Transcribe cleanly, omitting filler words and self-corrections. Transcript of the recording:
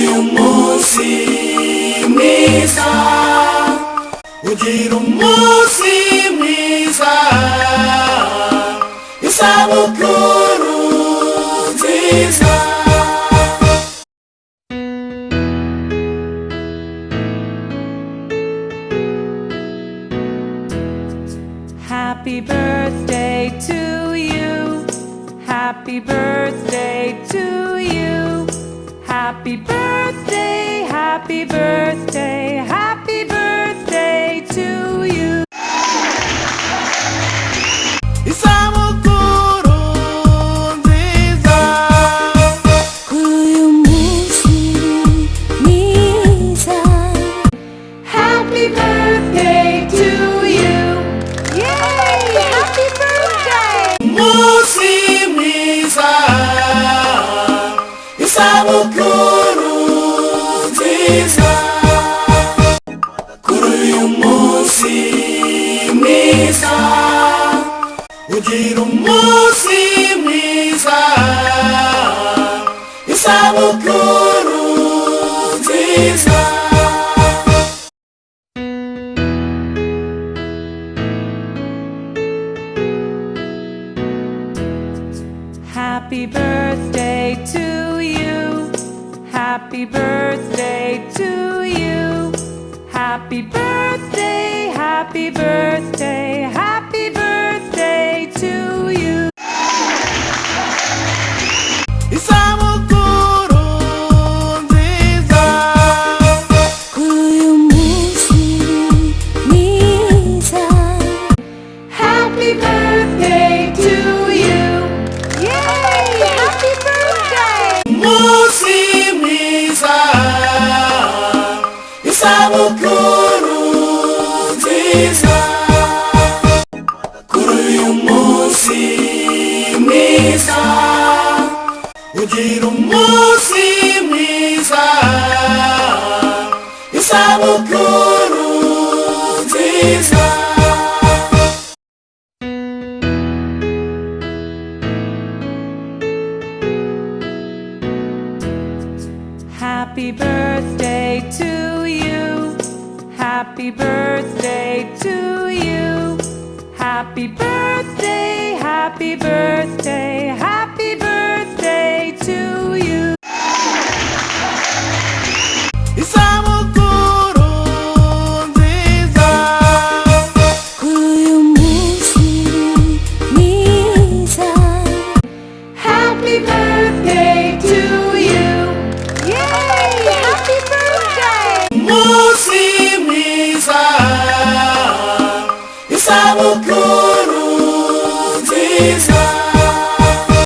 uyu munsi mwiza, ugira umunsi mwiza, isabukuru nziza. Happy birthday to you. Happy birthday to you. Happy birthday, happy birthday, happy birthday to you. Isabukuru nziza, uyu munsi mwiza. Happy birthday to you. Yay! Happy birthday! umunsi mwiza, isabukuru nziza. Kuri uyu munsi mwiza, ugira umunsi mwiza, isabukuru nziza. Happy birthday to you. Happy birthday to you. Happy birthday, happy birthday, happy birthday to you. Isabukuru nziza, uyu munsi mwiza. Happy birthday to you. Yay! Happy birthday! umunsi mwiza, isabukuru nziza. Kuri uyu munsi mwiza, ugira umunsi mwiza, isabukuru nziza. Happy birthday to you. Happy birthday to you. Happy birthday, happy birthday, happy birthday to you. Isabukuru nziza, uyu munsi mwiza. Happy birthday to you. Yay! Happy birthday! umunsi mwiza, isabukuru nziza.